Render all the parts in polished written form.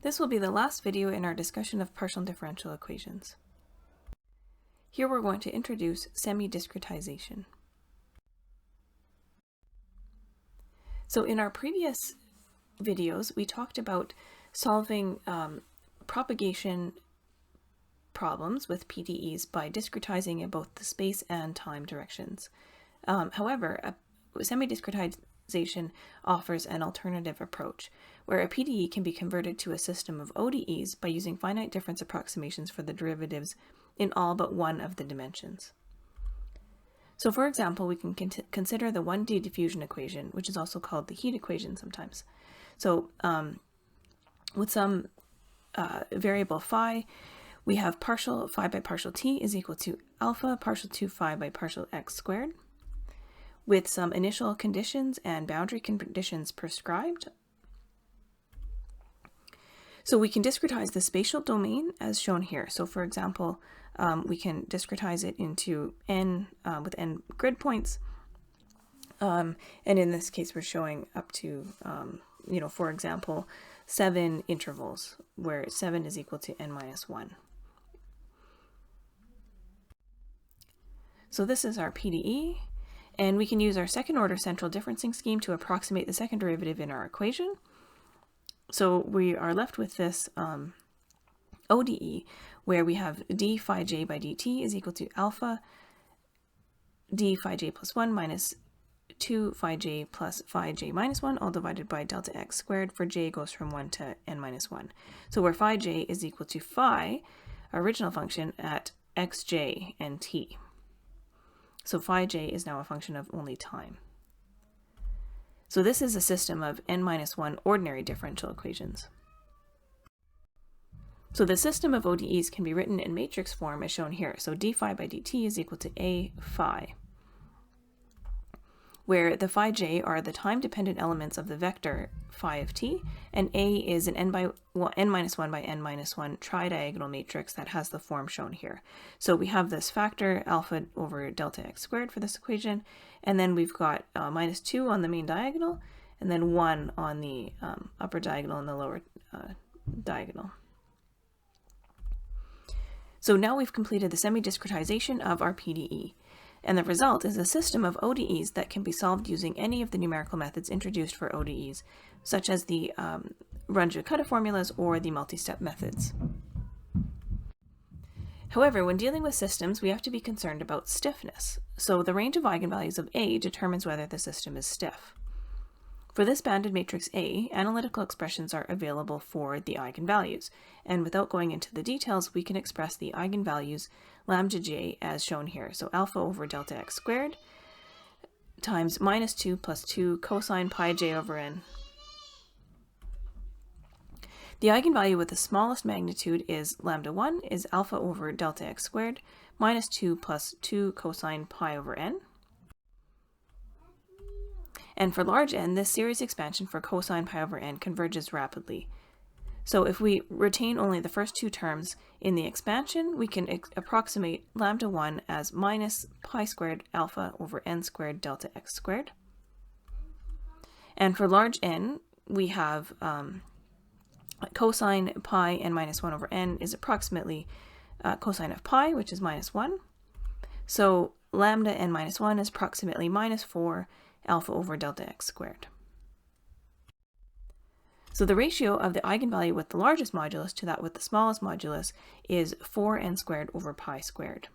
This will be the last video in our discussion of partial differential equations. Here we're going to introduce semi-discretization. So in our previous videos, we talked about solving propagation problems with PDEs by discretizing in both the space and time directions. However, semi-discretization offers an alternative approach, where a PDE can be converted to a system of ODEs by using finite difference approximations for the derivatives in all but one of the dimensions. So for example, we can consider the 1D diffusion equation, which is also called the heat equation sometimes. So with some variable phi, we have partial phi by partial t is equal to alpha partial 2 phi by partial x squared, with some initial conditions and boundary conditions prescribed. So we can discretize the spatial domain as shown here. So for example, we can discretize it into n with n grid points. And in this case, we're showing up to, for example, 7 intervals where 7 is equal to n minus 1. So this is our PDE, and we can use our second order central differencing scheme to approximate the second derivative in our equation. So we are left with this ODE, where we have d phi j by dt is equal to alpha d phi j plus 1 minus 2 phi j plus phi j minus 1, all divided by delta x squared, for j goes from 1 to n minus 1. So where phi j is equal to phi, our original function, at xj and t. So phi j is now a function of only time. So this is a system of n minus 1 ordinary differential equations. So the system of ODEs can be written in matrix form as shown here. So d phi by dt is equal to a phi, where the phi j are the time-dependent elements of the vector phi of t, and A is an n minus 1 by n minus 1 tridiagonal matrix that has the form shown here. So we have this factor alpha over delta x squared for this equation, and then we've got minus 2 on the main diagonal, and then 1 on the upper diagonal and the lower diagonal. So now we've completed the semi-discretization of our PDE. And the result is a system of ODEs that can be solved using any of the numerical methods introduced for ODEs, such as the Runge-Kutta formulas or the multi-step methods. However, when dealing with systems, we have to be concerned about stiffness. So the range of eigenvalues of A determines whether the system is stiff. For this bounded matrix A, analytical expressions are available for the eigenvalues, and without going into the details, we can express the eigenvalues lambda j as shown here. So alpha over delta x squared times minus 2 plus 2 cosine pi j over n. The eigenvalue with the smallest magnitude is lambda 1 is alpha over delta x squared minus 2 plus 2 cosine pi over n. And for large n, this series expansion for cosine pi over n converges rapidly. So if we retain only the first two terms in the expansion, we can approximate lambda 1 as minus pi squared alpha over n squared delta x squared. And for large n, we have cosine pi n minus 1 over n is approximately cosine of pi, which is minus 1. So lambda n minus 1 is approximately minus 4 alpha over delta x squared. So the ratio of the eigenvalue with the largest modulus to that with the smallest modulus is 4n squared over pi squared.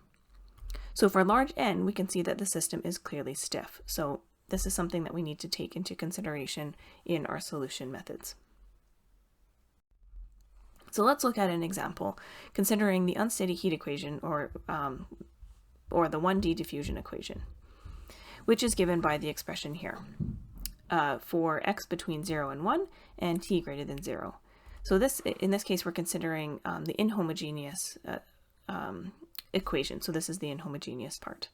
So for large n, we can see that the system is clearly stiff. So this is something that we need to take into consideration in our solution methods. So let's look at an example considering the unsteady heat equation, or the 1D diffusion equation, which is given by the expression here for x between 0 and 1 and t greater than 0. So in this case, we're considering the inhomogeneous equation. So this is the inhomogeneous part.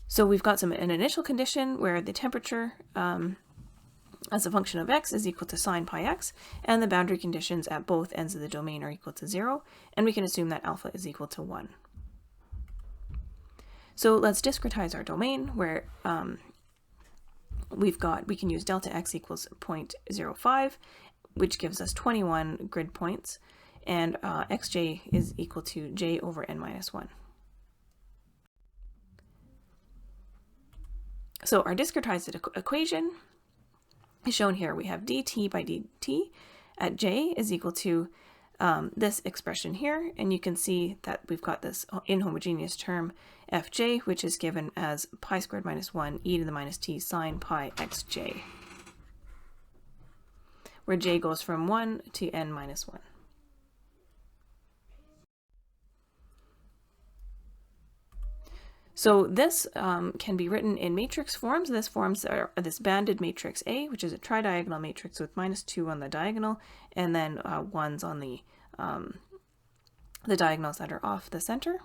So we've got an initial condition where the temperature as a function of x is equal to sine pi x, and the boundary conditions at both ends of the domain are equal to 0, and we can assume that alpha is equal to 1. So let's discretize our domain, where we can use delta x equals 0.05, which gives us 21 grid points, and xj is equal to j over n minus 1. So our discretized equation is shown here. We have dt by dt at j is equal to this expression here, and you can see that we've got this inhomogeneous term fj, which is given as pi squared minus 1 e to the minus t sine pi xj, where j goes from 1 to n minus 1. So this can be written in matrix forms. This forms are this banded matrix A, which is a tridiagonal matrix with -2 on the diagonal, and then 1s on the diagonals that are off the center.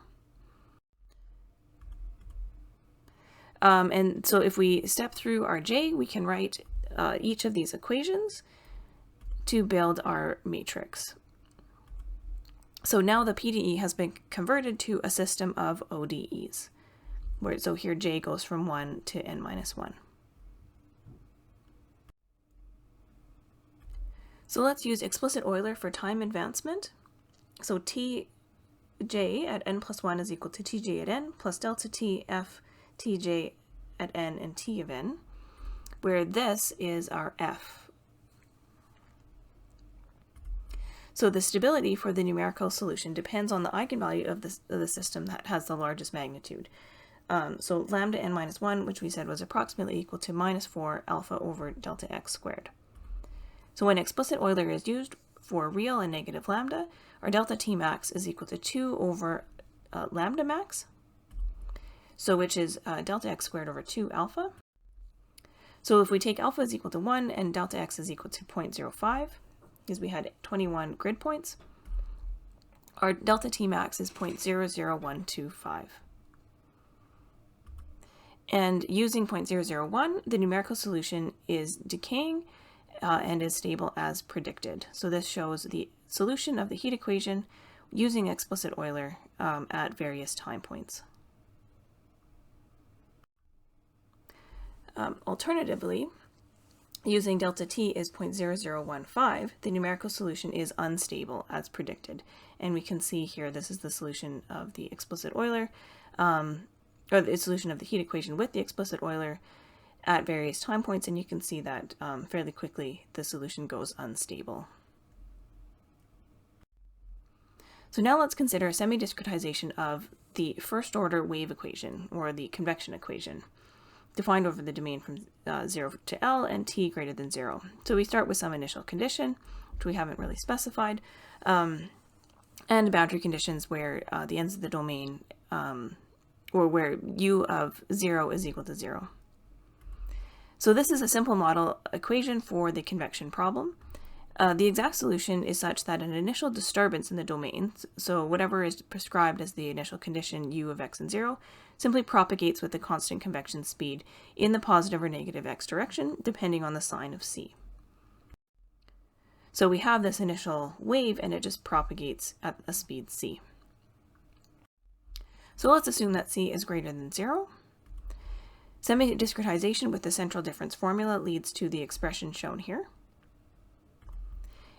And so if we step through our J, we can write each of these equations to build our matrix. So now the PDE has been converted to a system of ODEs. So here j goes from 1 to n minus 1. So let's use explicit Euler for time advancement. So tj at n plus 1 is equal to tj at n plus delta t f tj at n and t of n, where this is our f. So the stability for the numerical solution depends on the eigenvalue of the system that has the largest magnitude. So lambda n minus 1, which we said was approximately equal to -4 alpha over delta x squared. So when explicit Euler is used for real and negative lambda, our delta t max is equal to 2 over lambda max, so which is delta x squared over 2 alpha. So if we take alpha is equal to 1 and delta x is equal to 0.05, because we had 21 grid points, our delta t max is 0.00125. And using 0.001, the numerical solution is decaying and is stable as predicted. So this shows the solution of the heat equation using explicit Euler at various time points. Alternatively, using delta t is 0.0015, the numerical solution is unstable as predicted. And we can see here this is the solution of the explicit Euler, or the solution of the heat equation with the explicit Euler at various time points, and you can see that fairly quickly the solution goes unstable. So now let's consider a semi-discretization of the first order wave equation, or the convection equation, defined over the domain from 0 to L and t greater than 0. So we start with some initial condition, which we haven't really specified, and boundary conditions where the ends of the domain or where u of 0 is equal to 0. So this is a simple model equation for the convection problem. The exact solution is such that an initial disturbance in the domain, so whatever is prescribed as the initial condition u of x and 0, simply propagates with the constant convection speed in the positive or negative x direction, depending on the sign of c. So we have this initial wave and it just propagates at a speed c. So let's assume that c is greater than 0. Semi-discretization with the central difference formula leads to the expression shown here.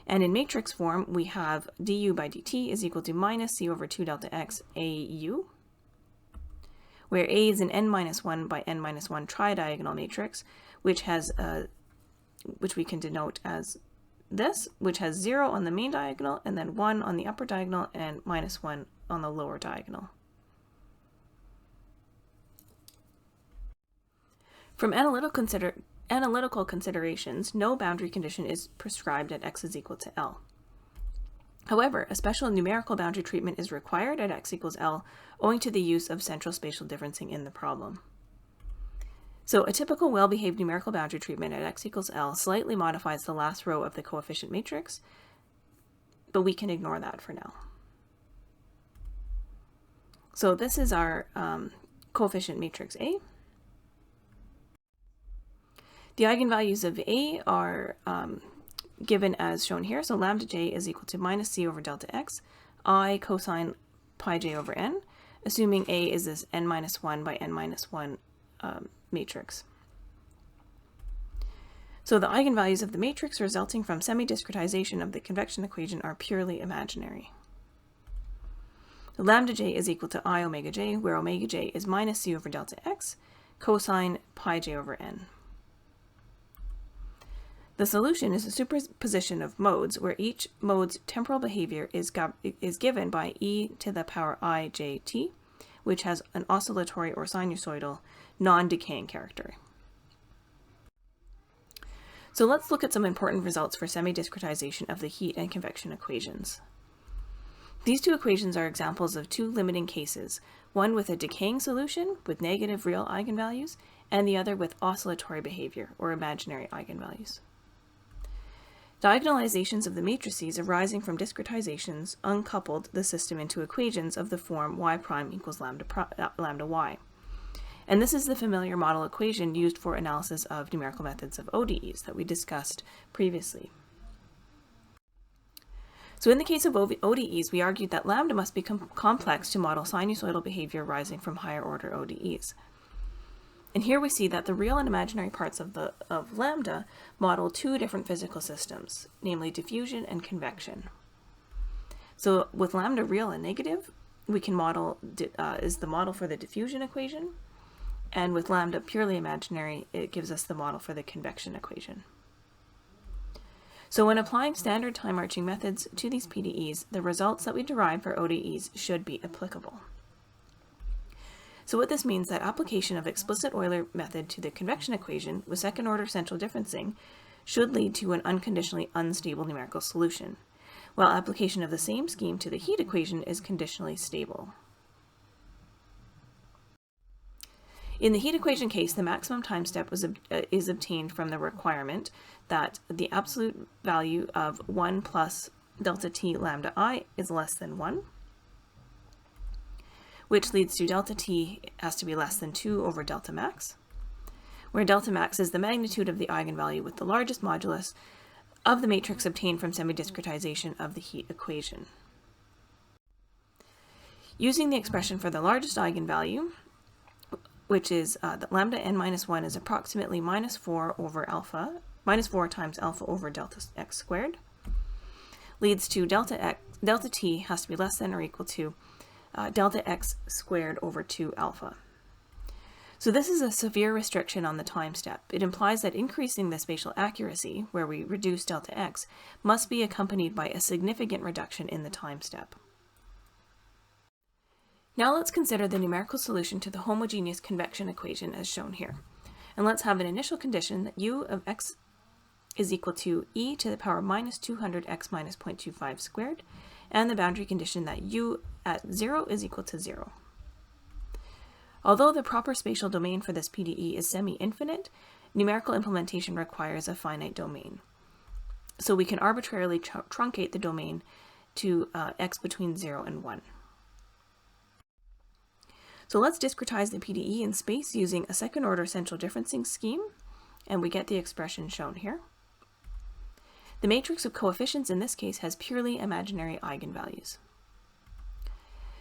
And in matrix form, we have du by dt is equal to minus c over 2 delta x au, where a is an n minus 1 by n minus 1 tridiagonal matrix, which we can denote as this, which has 0 on the main diagonal, and then 1 on the upper diagonal, and minus 1 on the lower diagonal. From analytical considerations, no boundary condition is prescribed at x is equal to L. However, a special numerical boundary treatment is required at x equals L owing to the use of central spatial differencing in the problem. So a typical well-behaved numerical boundary treatment at x equals L slightly modifies the last row of the coefficient matrix, but we can ignore that for now. So this is our coefficient matrix A. The eigenvalues of A are given as shown here. So lambda j is equal to minus c over delta x, I cosine pi j over n, assuming A is this n minus 1 by n minus 1 matrix. So the eigenvalues of the matrix resulting from semi-discretization of the convection equation are purely imaginary. Lambda j is equal to I omega j, where omega j is minus c over delta x, cosine pi j over n. The solution is a superposition of modes where each mode's temporal behavior is given by e to the power I j t, which has an oscillatory or sinusoidal non-decaying character. So let's look at some important results for semi-discretization of the heat and convection equations. These two equations are examples of two limiting cases, one with a decaying solution with negative real eigenvalues, and the other with oscillatory behavior, or imaginary eigenvalues. Diagonalizations of the matrices arising from discretizations uncoupled the system into equations of the form y prime equals lambda y. And this is the familiar model equation used for analysis of numerical methods of ODEs that we discussed previously. So in the case of ODEs, we argued that lambda must be complex to model sinusoidal behavior arising from higher order ODEs. And here we see that the real and imaginary parts of lambda model two different physical systems, namely diffusion and convection. So with lambda real and negative, we can model is the model for the diffusion equation, and with lambda purely imaginary, it gives us the model for the convection equation. So when applying standard time marching methods to these PDEs, the results that we derive for ODEs should be applicable. So what this means that application of explicit Euler method to the convection equation with second order central differencing should lead to an unconditionally unstable numerical solution, while application of the same scheme to the heat equation is conditionally stable. In the heat equation case, the maximum time step is obtained from the requirement that the absolute value of 1 plus delta t lambda I is less than 1, which leads to delta t has to be less than 2 over delta max, where delta max is the magnitude of the eigenvalue with the largest modulus of the matrix obtained from semi-discretization of the heat equation. Using the expression for the largest eigenvalue, which is that lambda n minus 1 is approximately minus 4 times alpha over delta x squared, leads to delta t has to be less than or equal to delta x squared over 2 alpha. So this is a severe restriction on the time step. It implies that increasing the spatial accuracy, where we reduce delta x, must be accompanied by a significant reduction in the time step. Now let's consider the numerical solution to the homogeneous convection equation as shown here. And let's have an initial condition that u of x is equal to e to the power minus 200x minus 0.25 squared, and the boundary condition that u at 0 is equal to 0. Although the proper spatial domain for this PDE is semi-infinite, numerical implementation requires a finite domain. So we can arbitrarily truncate the domain to x between 0 and 1. So let's discretize the PDE in space using a second order central differencing scheme, and we get the expression shown here. The matrix of coefficients in this case has purely imaginary eigenvalues.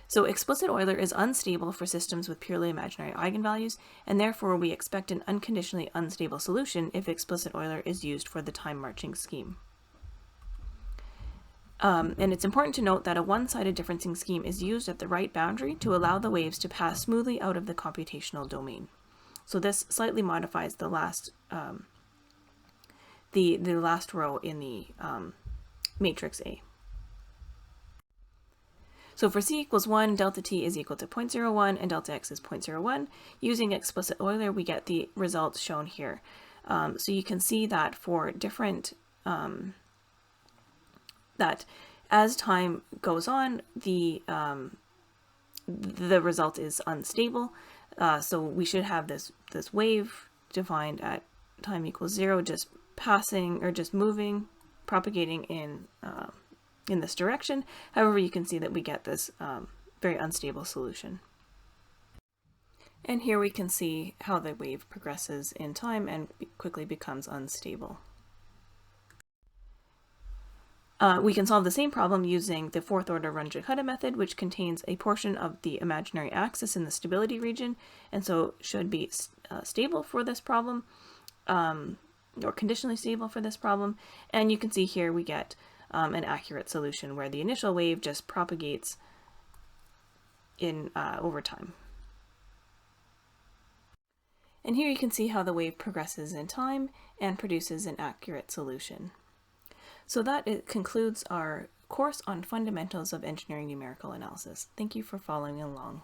So explicit Euler is unstable for systems with purely imaginary eigenvalues, and therefore we expect an unconditionally unstable solution if explicit Euler is used for the time marching scheme. And it's important to note that a one-sided differencing scheme is used at the right boundary to allow the waves to pass smoothly out of the computational domain. So this slightly modifies the last last row in the matrix A. So for c equals 1, delta t is equal to 0.01 and delta x is 0.01. Using explicit Euler, we get the results shown here. So you can see that for different that as time goes on, the result is unstable. So we should have this wave defined at time equals 0, just passing or just moving, propagating in this direction. However, you can see that we get this very unstable solution. And here we can see how the wave progresses in time and quickly becomes unstable. We can solve the same problem using the fourth order Runge-Kutta method, which contains a portion of the imaginary axis in the stability region, and so should be stable for this problem. or conditionally stable for this problem. And you can see here we get an accurate solution where the initial wave just propagates in over time. And here you can see how the wave progresses in time and produces an accurate solution. So that concludes our course on fundamentals of engineering numerical analysis. Thank you for following along.